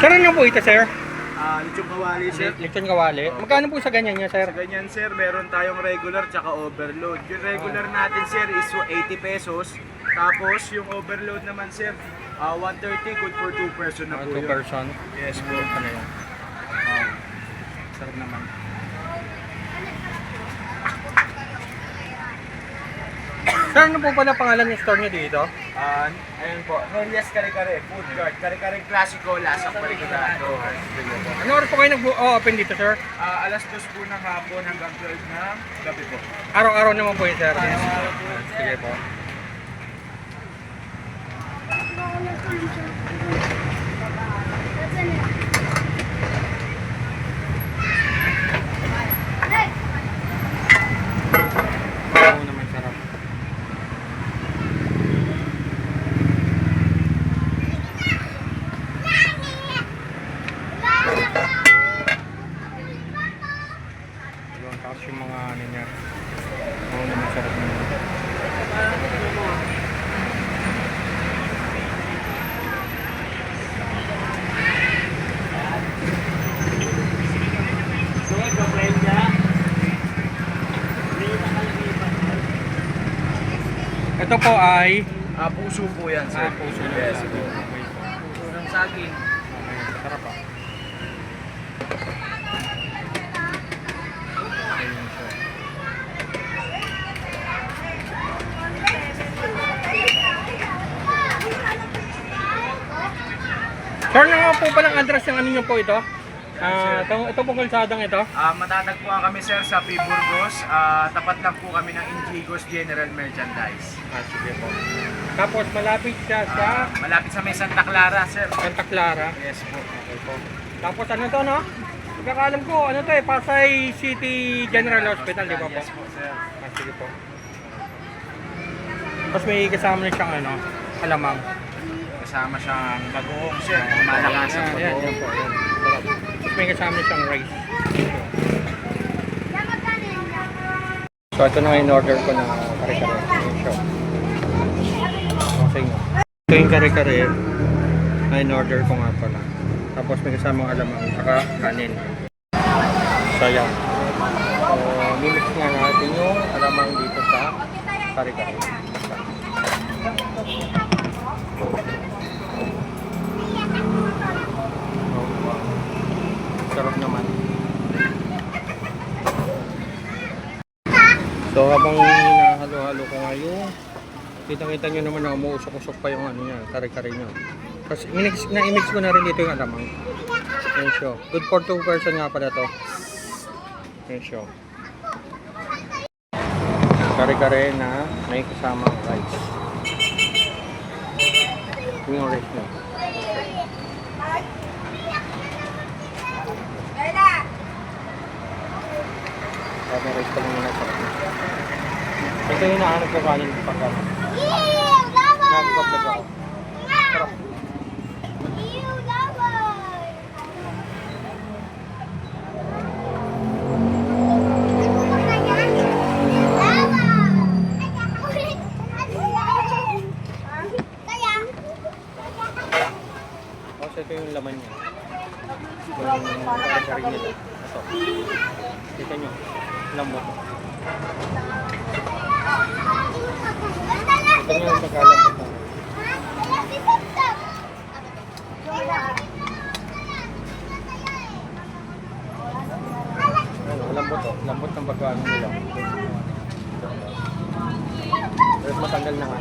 Sir, ano po ito, sir? Lechong kawali, sir. Lechon kawali. Magkano po sa ganyan niya, sir? Sa ganyan, sir, meron tayong regular tsaka overload. Yung regular natin, sir, is 80 pesos. Tapos, yung overload naman, sir, 130, good for 2 person na po 2 yun. person. Yes po. Ano yan? Sarap naman. Sir, ano po pala pangalan ng store niyo dito? Ayun po, Nelias Kare-Kare, food cart. Kare-Kare Classico, lasang paligurado. Ano oras po kayo nag-open dito, sir? Alas 2 po ng hapon hanggang 12 ng gabi po. Araw-araw naman po yun, sir. Araw-araw po. Sige po. Oo naman, sarap. Yun, tapos yung mga ano niya. Oo naman, sarap naman. Ito po ay Puso po yan, sir. puso na. Yes po. Okay. Ng saging. Okay, sarap ah. Ayun siya. Sir, ano nga po palang address ng ano nyo po ito? Ito pong kalsadang ito? Matatagpuan kami, sir, sa P. Burgos. Tapat lang po kami ng Ingigos General Merchandise. Sige po. Tapos malapit siya sa Malapit sa may Santa Clara, sir. Santa Clara. Yes po. Okay po. Tapos ano to, no? Pagkakalam ko, ano to eh, Pasay City General Hospital, di ba po? Yes po, sir. Sige po. Tapos may kasama na siyang ano, alamang. Kasama siyang bagoong, sir. Malakas ang Yan bagoong. po. Yan. Sarap. Tapos may kasama na siyang rice. So ito na yung order ko na kare-kare. Okay nga. Ito yung kare-kare na in-order ko nga pala. Tapos may kasamang alamang saka kanin. So yan. So mimix nga natin yung alamang dito sa kare-kare. Sarap naman. So habang hinahalo-halo ko ngayon, kita-kita nyo naman na umuusok-usok pa yung ano niya, kare-kare nyo. Kasi na-mix ko na rin dito yung alamang. Ayan siya. Good for 2 person nga pala to. Ayan siya. Kare-kare na may kasamang rice. Yung rice nyo. Sabi rice pa lang yung nasa. Ito yung nahanap ko kanin pagkano. Nagpapag ako. Sarap. Tapos ito yung laman niya. Yung kare-kare nila. Ito. Kita nyo. Lambot. Ito nyo yung pagkalambot na. Ano, lambot to. Lambot ng pagkaano nila. Pero matanggal na nga.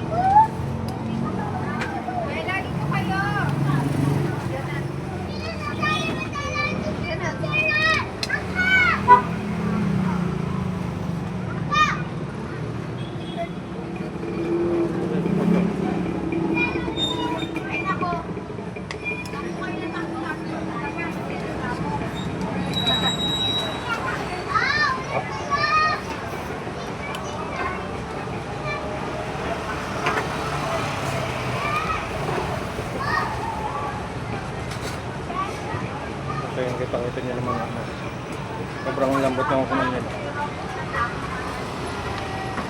So yung kita niya ng mga ano. Sobrang lambot ng kumain nila.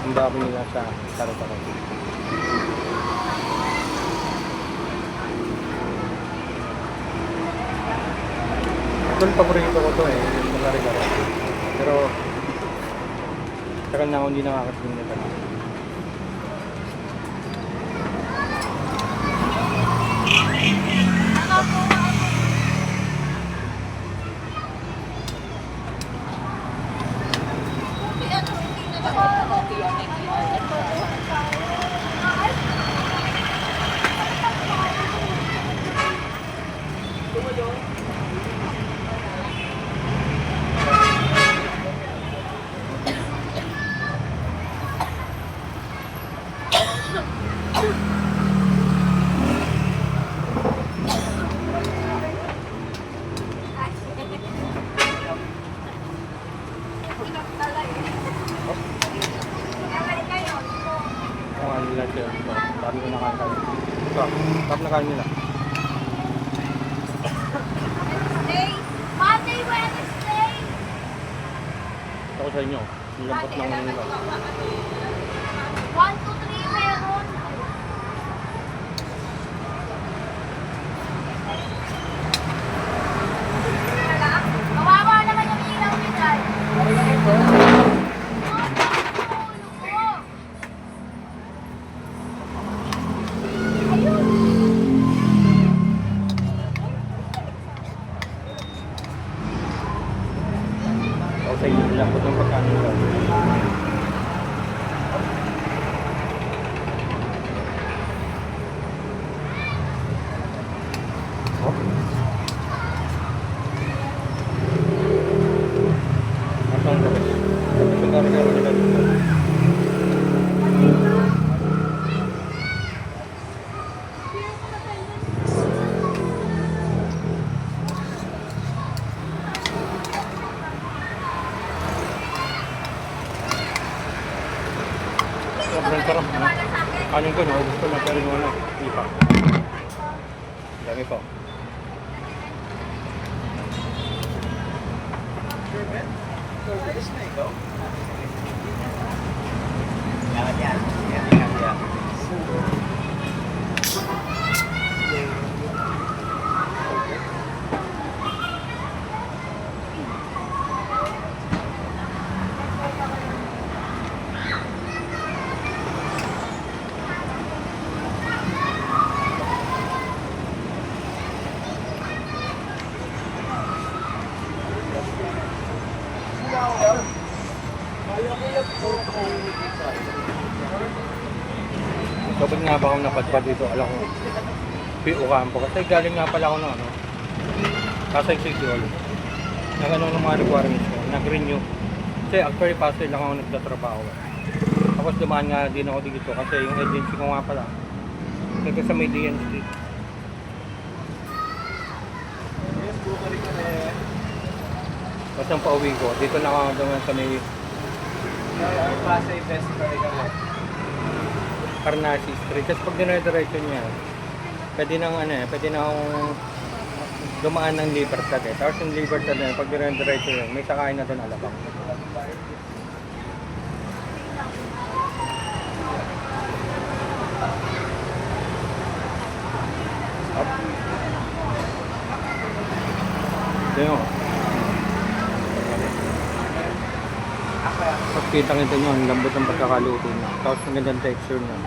Ang dami nila sa kare-kare. Actually, paborito ko to eh, yung kare-kare. Pero, tagal na ako hindi nakakatingin na talaga. Ang nila siya. Dami ko nakakain. Ito, top na kain nila. Monday, Wednesday. Ito ko sa inyo. Yung lambot ng ano nila. 1 to 3 meron. Kawawa naman yung ilaw nila. Ito sa inyo. Yung lambot ng pagkain nila. Oh. Asang tapos. Tapos yung kare-kare nila dito. Sobrang sarap. Kanin ko, naubos ko na pero yung ano, ipa. Dami po. Kapag nga ba akong napadpad dito, alam ko, Ocampo. Kasi galing nga pala ako ng ano, Pasay City Hall. Nag-ano ng mga requirements ko, nag-renew. Kasi actually Pasay lang ako nagtatrabaho. Tapos dumaan nga din ako dito kasi yung agency ko nga pala. Kasi sa may DN Street. Tapos ang pauwi ko, dito na ako dumaan sa may Pasay Best Kare-Kare. Parnasi Street. Tapos pag dinadiretso niya, pwede nang ano eh, pwede na akong dumaan ng Libertad eh. Tapos yung Libertad na pag dinadiretso yun, may sakain na doon Alabang. Up. Ito yun. Tapos kitang ito nyo, ang lambot ng pagkakaluto niya. Tapos ang gandang texture niya.